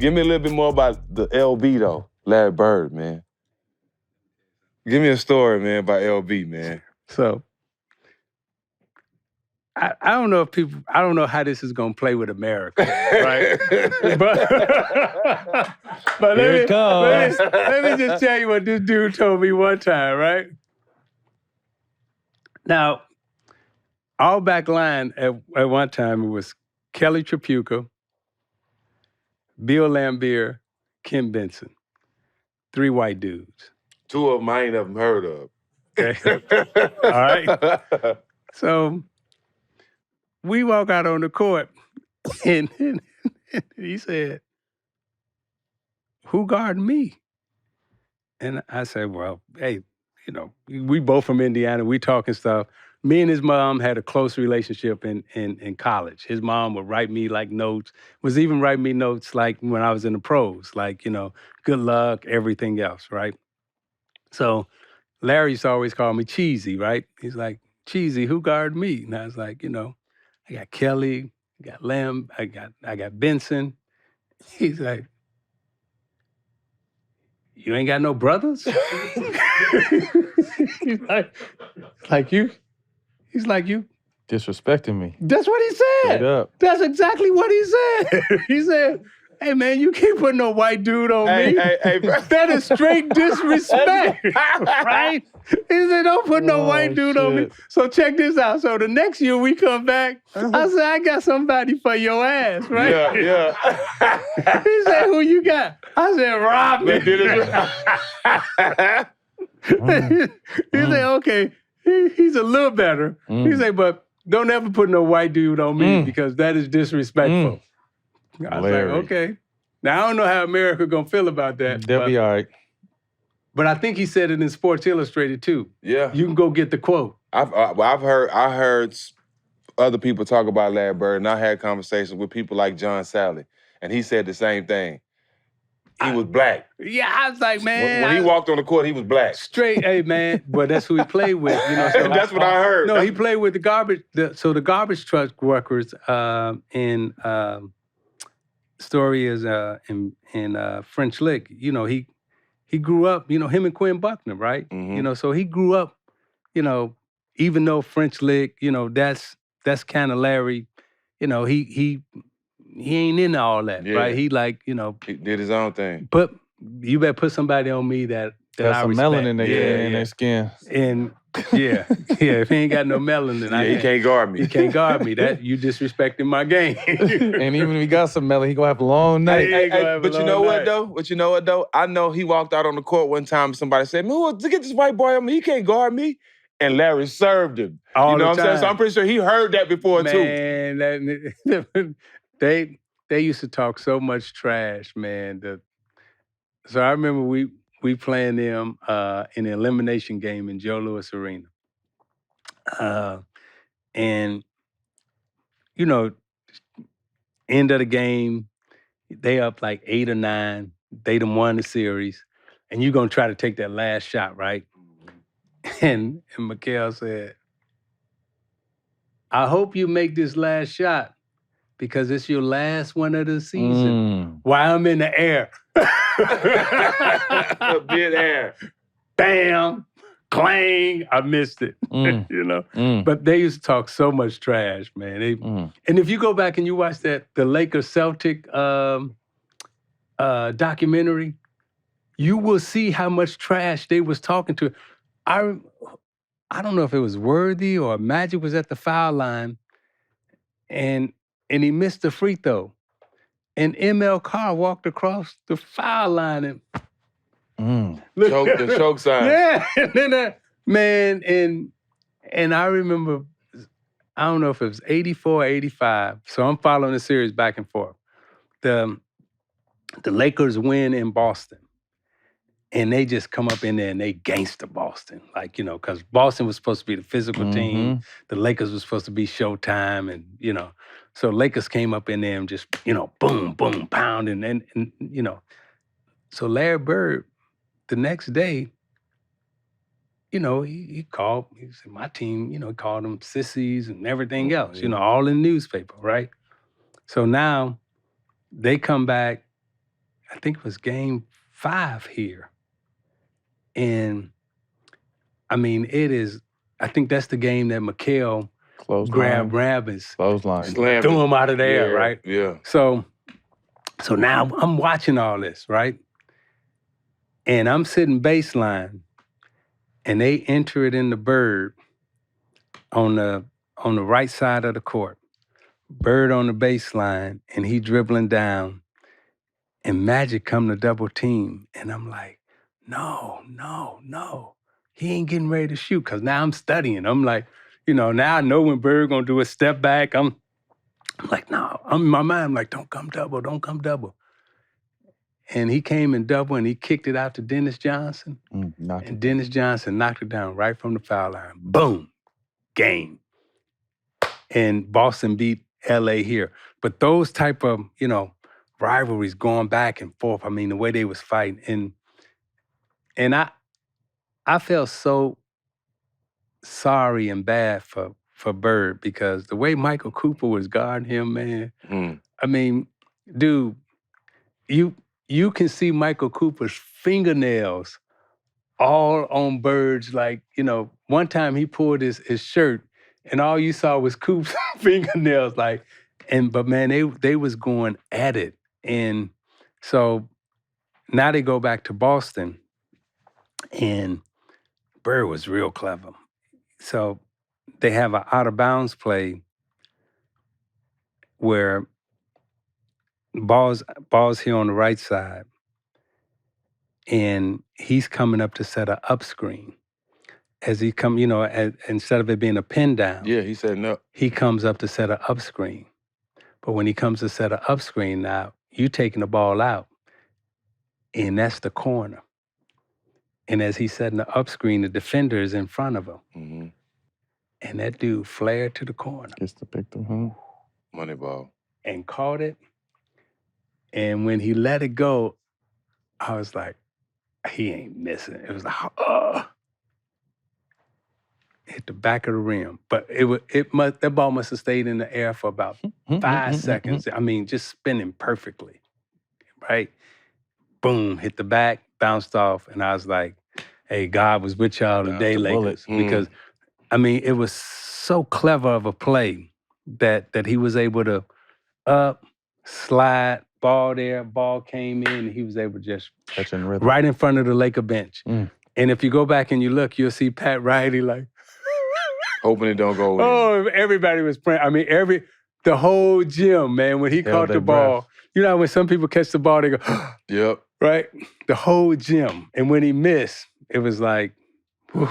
Give me a little bit more about the LB, though. Larry Bird, man. Give me a story, man, about LB, man. So, I don't know if people, I don't know how this is going to play with America, right? but let me just tell you what this dude told me one time, right? Now, our back line at one time, it was Kelly Tripucka, Bill Laimbeer, Ken Benson. 3 white dudes. 2 of them I ain't ever heard of. Okay. All right. So we walk out on the court, and he said, "Who guarding me?" And I said, "Well, hey, you know, we both from Indiana. We talking stuff." Me and his mom had a close relationship in college. His mom would write me like notes, was even writing me notes like when I was in the pros, like, you know, good luck, everything else, right? So Larry used to always call me Cheesy, right? He's like, "Cheesy, who guarded me?" And I was like, you know, I got Kelly, I got Lamb, I got Benson. He's like, "You ain't got no brothers?" He's like you. He's like you. Disrespecting me. That's what he said. Straight up. That's exactly what he said. He said, "Hey, man, you can't put no white dude on me." Hey, that is straight disrespect, right? He said, "Don't put no white dude on me." So check this out. So the next year we come back, I said, "I got somebody for your ass," right? Yeah. He said, "Who you got?" I said, "Robin." He said, "Okay, he's a little better." He said, "But don't ever put no white dude on me because that is disrespectful." I was Larry. like, okay. Now, I don't know how America gonna feel about that. They'll be all right. But I think he said it in Sports Illustrated, too. Yeah. You can go get the quote. I heard other people talk about Larry Bird, and I had conversations with people like John Sally, and he said the same thing. He was black. Yeah, I was like, man. When he walked on the court, he was black. Straight, hey, man. But that's who he played with. You know, so that's what I heard. No, he played with the garbage. The garbage truck workers in story is in French Lick. You know, he grew up. You know, him and Quinn Buckner, right? Mm-hmm. You know, so he grew up. You know, even though French Lick, you know, that's kind of Larry. You know, he ain't into all that, right? He like, you know, he did his own thing. But you better put somebody on me that got I some respect. melanin in their skin. And if he ain't got no melanin, he can't guard me. He can't guard me. That you disrespecting my game. And even if he got some melanin, he gonna have a long night. But you know what though? I know he walked out on the court one time and somebody said, "Man, get this white boy on me. He can't guard me." And Larry served him. All you know the what I'm saying? time. So I'm pretty sure he heard that before too. Man, they used to talk so much trash, man. So I remember we playing them in the elimination game in Joe Louis Arena. And, you know, end of the game, they up like 8 or 9. They done won the series. And you're going to try to take that last shot, right? And Mikhail said, "I hope you make this last shot because it's your last one of the season." While I'm in the air. Mid-air. Bam, clang, I missed it, you know? But they used to talk so much trash, man. And if you go back and you watch the Lakers-Celtic documentary, you will see how much trash they was talking to. I don't know if it was Worthy or Magic was at the foul line, and he missed the free throw. And ML Carr walked across the foul line and the choke sign. Yeah, and then man, and I remember, I don't know if it was 84 or 85. So I'm following the series back and forth. The Lakers win in Boston. And they just come up in there and they gangster Boston. Like, you know, because Boston was supposed to be the physical team. The Lakers was supposed to be Showtime and, you know. So Lakers came up in there and just, you know, boom, boom, pound. And you know. So Larry Bird, the next day, you know, he called, he said, my team, you know, called them sissies and everything else, you know, all in the newspaper, right? So now they come back I think it was game 5 here. And I mean, I think that's the game that McHale grabbed Rabbits, Clothesline. Slammed threw him. him out of there, Yeah, right? Yeah. So now I'm watching all this, right? And I'm sitting baseline, and they enter it in the Bird on the right side of the court. Bird on the baseline, and he dribbling down, and Magic come to double team, and I'm like, no. He ain't getting ready to shoot, because now I'm studying. I'm like, now I know when Bird gonna do a step back. I'm like, no. I'm in my mind, I'm like, don't come double. And he came in double, and he kicked it out to Dennis Johnson. And Dennis Johnson knocked it down right from the foul line. Boom. Game. And Boston beat LA here. But those type of, rivalries going back and forth, I mean, the way they was fighting. And I felt so sorry and bad for Bird, because the way Michael Cooper was guarding him, man. I mean, dude, you can see Michael Cooper's fingernails all on Bird's, like, one time he pulled his shirt and all you saw was Coop's fingernails, like, but man, they was going at it. And so now they go back to Boston, and Bird was real clever. So they have an out of bounds play where ball's here on the right side, and he's coming up to set an up screen. As he come, instead of it being a pin down. Yeah, he said no. He comes up to set an up screen. But when he comes to set an up screen now, you taking the ball out, and that's the corner. And as he's setting the up screen, the defender is in front of him. Mm-hmm. And that dude flared to the corner. Gets to pick them. Money ball. And caught it. And when he let it go, I was like, he ain't missing. It was like, hit the back of the rim. But that ball must have stayed in the air for about 5 seconds. I mean, just spinning perfectly, right? Boom, hit the back, bounced off, and I was like, hey, God was with y'all today, Lakers. Because, I mean, it was so clever of a play that he was able to up, slide, ball there, ball came in, and he was able to just catching rhythm right in front of the Laker bench. And if you go back and you look, you'll see Pat Riley like, hoping it don't go in. Oh, everybody was praying. I mean, the whole gym, man, when he caught the ball. You know, when some people catch the ball, they go, yep. Right? The whole gym. And when he missed, it was like, whew.